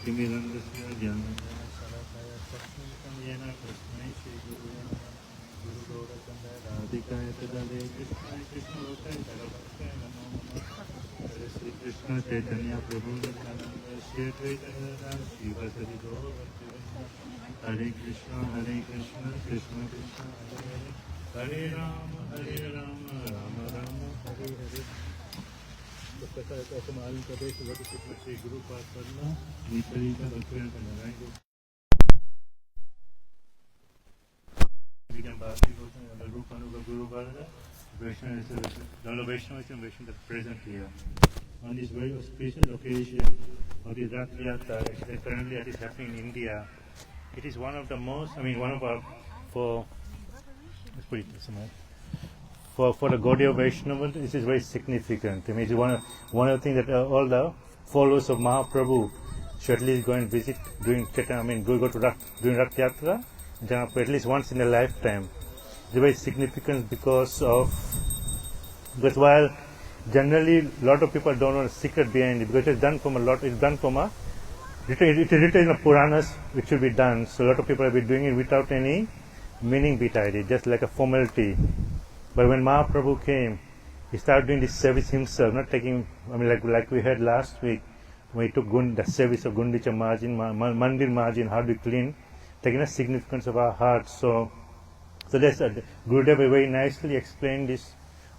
Timirandasya Jnanandjana Shalakaya Chakshuntam Yena Krishnai Shri Guru Guru Gaurachandra Radhikaya Tadale Krishna Krishna Lokai Tarabhakaya Namo Namo Hare Sri Krishna Caitanya Prabhu Nityananda Shri Advaita Gadadhar Srivasadi Gaur Hare Krishna Krishna Krishna Hare Hare Rama Rama Rama Hare Hare. तो कैसा है तो मालूम करे कि वो कितना श्री गुरु पाठ करना ये तरीका बच्चों को लगाएंगे विज्ञान बात भी होता है अगर रूप अनुगा गुरु वाला वैष्णव is the Vaishnavas that present here on this very auspicious occasion of the Ratha Yatra. Currently it is happening in India. It is one of the most, one of our, let's put it somewhere. For the Gaudiya Vaishnavas, this is very significant. It's one of the things that all the followers of Mahaprabhu should at least go and visit during go to during Ratha Yatra, Jagannath at least once in a lifetime. It's very significant because while generally a lot of people don't know the secret behind it, because it's done from it is written in the Puranas, which should be done. So a lot of people have been doing it without any meaning behind it, just like a formality. But when Mahaprabhu came, he started doing this service himself, not taking, like we heard last week, when he took the service of Gundica margin, Mandir margin, how do we clean, taking the significance of our hearts. So that's Gurudeva very nicely explained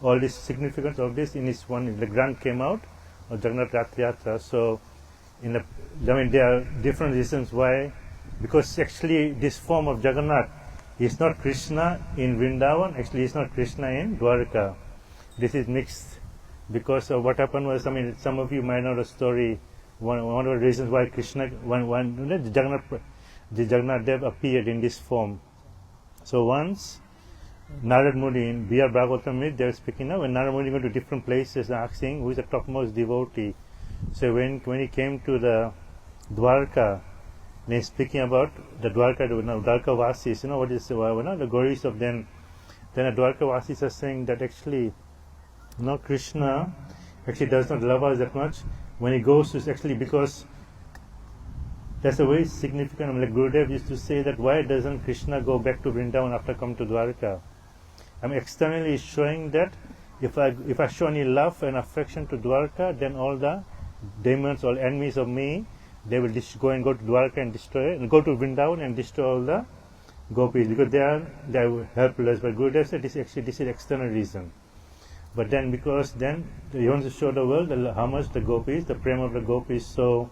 all this significance of this in his one. The grant came out of Jagannath Yatra. So there are different reasons why, because actually this form of Jagannath is not Krishna in Vrndavan, actually it's not Krishna in Dvaraka. This is mixed because of what happened was, some of you might know the story. One of the reasons why Krishna, the Jagannath Dev appeared in this form. So once Narad Muni in Bhagavatam, they were speaking now, when Narad Muni went to different places asking who is the topmost devotee. So when he came to the Dvaraka, then speaking about the Vrajavasis, what is the glories of them. Then the Vrajavasis are saying that actually, Krishna actually does not love us that much when he goes to actually, because that's a very significant. Like Gurudeva used to say that why doesn't Krishna go back to Vrindavan after coming to Dvaraka? Externally showing that if I show any love and affection to Dvaraka, then all the demons, all enemies of me, they will go to Dvaraka and go to Vrindavan and destroy all the gopis, because they are helpless. But Gurudeva said this is external reason. But then because he wants to show the world how much the gopis, the prema of the gopis. So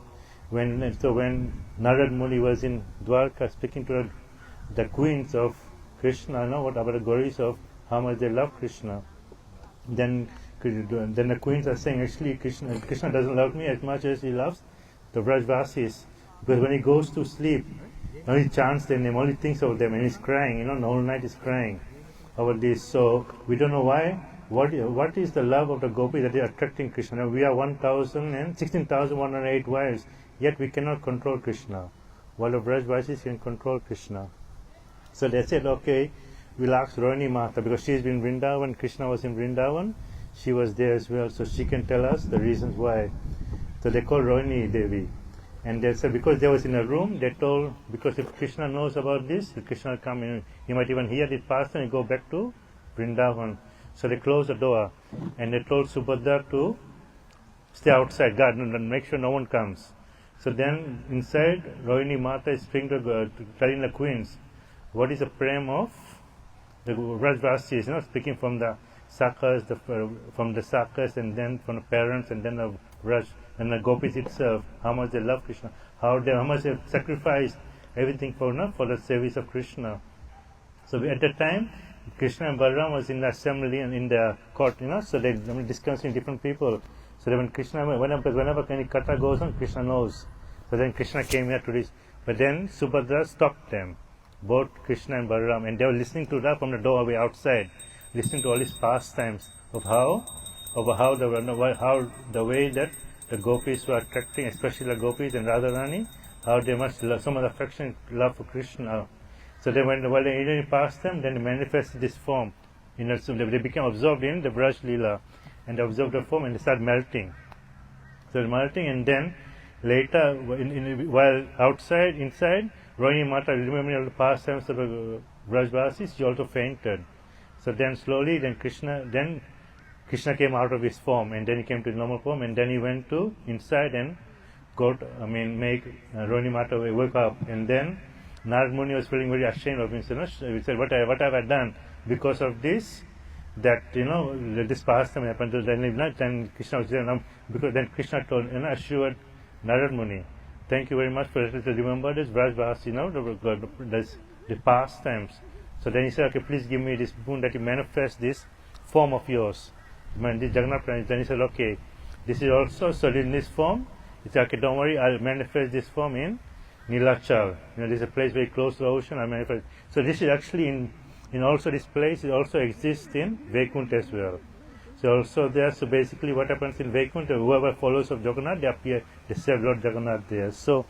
when Narad Muni was in Dvaraka speaking to the queens of Krishna, what about the glories of how much they love Krishna, then the queens are saying actually Krishna doesn't love me as much as he loves the Vrajavasis, because when he goes to sleep, only chants their name, only thinks of them, and he's crying, the whole night he's crying over this. So we don't know why. What is the love of the gopis that is attracting Krishna? We are 16,108 wives, yet we cannot control Krishna, while the Vrajavasis can control Krishna. So they said, okay, we'll ask Rohini Mata, because she's been in Vrindavan, Krishna was in Vrindavan, she was there as well, so she can tell us the reasons why. So they called Rohini Devi. And they said because they was in a room, they told, because if Krishna knows about this, if Krishna will come in, he might even hear it past and go back to Vrindavan. So they closed the door and they told Subhadra to stay outside, guard, and make sure no one comes. So then inside, Rohini Mata is telling the queens, what is the prem of the Vrajavasis, speaking from the Sakas, from the Sakas, and then from the parents, and then the Vraj, and the gopis itself, how much they love Krishna, how much they have sacrificed everything for the service of Krishna. So at that time, Krishna and Balaram was in the assembly and in the court, so they discussing different people. So then when Krishna, whenever any kata goes on, Krishna knows. So then Krishna came here to this. But then Subhadra stopped them, both Krishna and Balaram, and they were listening to that from the doorway outside, listening to all these pastimes of how the way that the gopis were attracting, especially the gopis and Radharani, how they must love, so much affection, love for Krishna. So then while they passed them, then they manifested this form. So they became absorbed in the Braj Leela, and they observed the form and they started melting. So melting, and then later, while outside, inside, Rohini Mata, remembering all the pastimes of Vrajavasis, she also fainted. So then slowly, then Krishna came out of his form, and then he came to his normal form, and then he went to inside and make Rohini Mata wake up. And then Narad Muni was feeling very ashamed of himself. He said, what have I done? Because of this, this pastime happened. Then Krishna was there, because then Krishna told, assured Narad Muni, thank you very much for letting us remember this Vrajavasis, the pastimes. So then he said, okay, please give me this boon that you manifest this form of yours. This Jagannath Puri. Then he said, okay, this is also, so in this form, he said, okay, don't worry, I'll manifest this form in Nilachal. There's a place very close to the ocean, I'll manifest. So this is actually in also this place, it also exists in Vaikuntha as well. So also there, so basically what happens in Vaikuntha, whoever follows of Jagannath, they appear, they serve Lord Jagannath there. So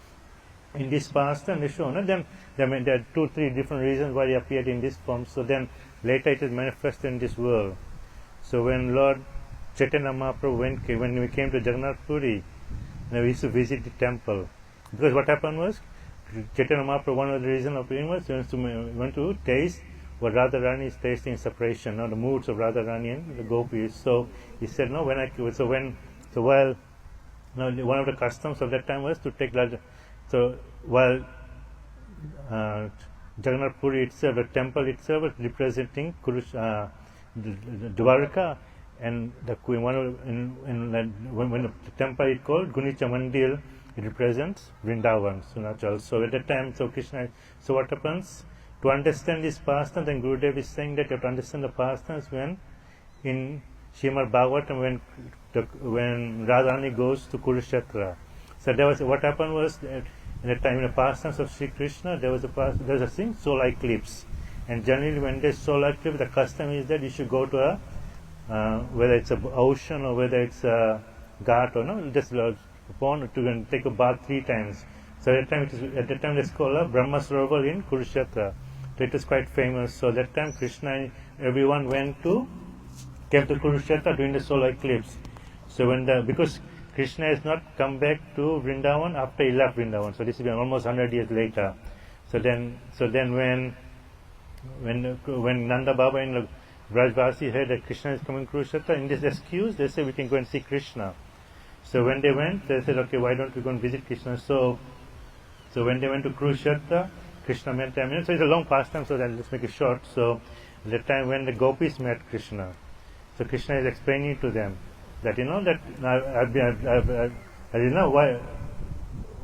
in this pastime they show, then there are 2-3 different reasons why he appeared in this form. So then later it is manifested in this world. So when Lord Caitanya Mahaprabhu when we came to Jagannath Puri, we used to visit the temple. Because what happened was, Caitanya Mahaprabhu, one of the reasons of being was, he went to taste what Radharani is tasting separation, the moods of Radharani and the gopis. So he said, one of the customs of that time was to take so while Jagannath Puri itself, the temple itself was representing Dvaraka, and the queen, when the temple is called Gundica Mandir, it represents Vrndavan. So at that time, so Krishna, so what happens? To understand this pastime, then Gurudeva is saying that you have to understand the pastimes when in Srimad Bhagavatam, when Radharani goes to Kurukshetra. So there was, what happened was that in the time in the pastimes of Sri Krishna, there was a thing, solar eclipse. And generally when there's solar eclipse, the custom is that you should go to whether it's an ocean or whether it's a ghat or just a pond, to take a bath 3 times. So at that time it's called Brahma Sarovar in Kurukshetra. So it is quite famous. So that time Krishna, everyone came to Kurukshetra during the solar eclipse. So because Krishna has not come back to Vrndavan after he left Vrndavan. So this has been almost 100 years later. So then when Nanda Baba and Vrajavasis heard that Krishna is coming to Kurukshetra, in this excuse they said we can go and see Krishna. So when they went, they said, okay, why don't we go and visit Krishna? So when they went to Kurukshetra, Krishna met them. So it's a long pastime, so let's make it short. So at the time when the gopis met Krishna, so Krishna is explaining to them that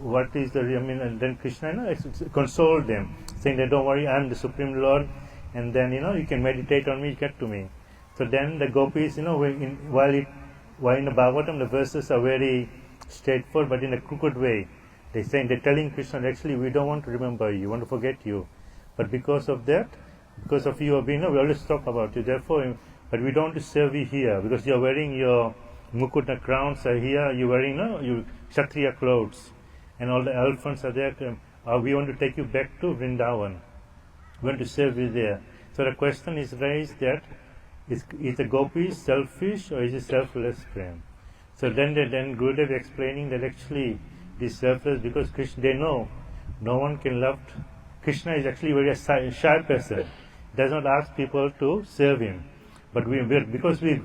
what is the and then Krishna consoled them, saying that don't worry, I am the Supreme Lord, and then you can meditate on me, get to me. So then the gopis, while in the Bhagavatam the verses are very straightforward, but in a crooked way. They're telling Krishna, actually we don't want to remember you, we want to forget you. But because of that, because of you, we always talk about you, therefore, but we don't want to serve you here, because you're wearing your mukut crowns are here, you're wearing your Ksatriya clothes, and all the elephants are there. We want to take you back to Vrndavan. We want to serve you there. So the question is raised that, is the gopi selfish or is it selfless prem? So then Gurudeva explaining that actually this selfless, because Krishna, they know no one can love. Krishna is actually very shy person. Does not ask people to serve him. But because we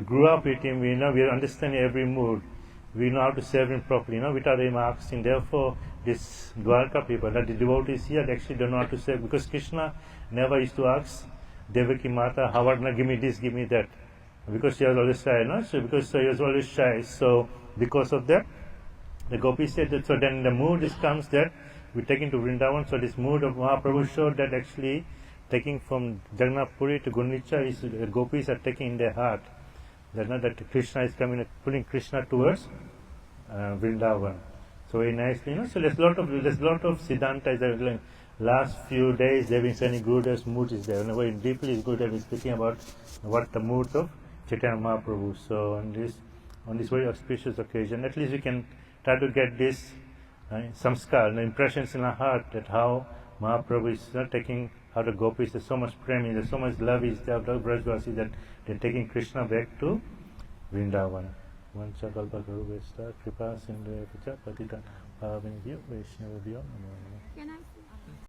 grew up with him, we understand every mood. We know how to serve him properly, without him asking. Therefore, this Dvaraka people, that the devotees here, they actually don't know how to serve, because Krishna never used to ask Devaki Mata, Havardhana, give me this, give me that. Because she was always shy, So because he was always shy. So because of that, the gopis said that, so then the mood comes that we take into Vrndavan. So this mood of Mahaprabhu showed that actually taking from Jagannath Puri to Gundica, the gopis are taking in their heart that Krishna is coming, pulling Krishna towards Vrndavan. So very nicely, So there's a lot of Siddhanta. Last few days they've been saying Gurudev's mood is there. And very deeply Gurudev is speaking about what the moods of Caitanya Mahaprabhu. So on this very auspicious occasion, at least we can try to get this samskar, the impressions in our heart, that how Mahaprabhu is taking, how the gopis, there's so much prem, there's so much love is there of the Vrajavasis, that they're taking Krishna back to Vrndavan. Vanchakalpatarubheshta kripa sindhu evacha patitan pavanebhyo vaishnavabhyo namo namaha. Can I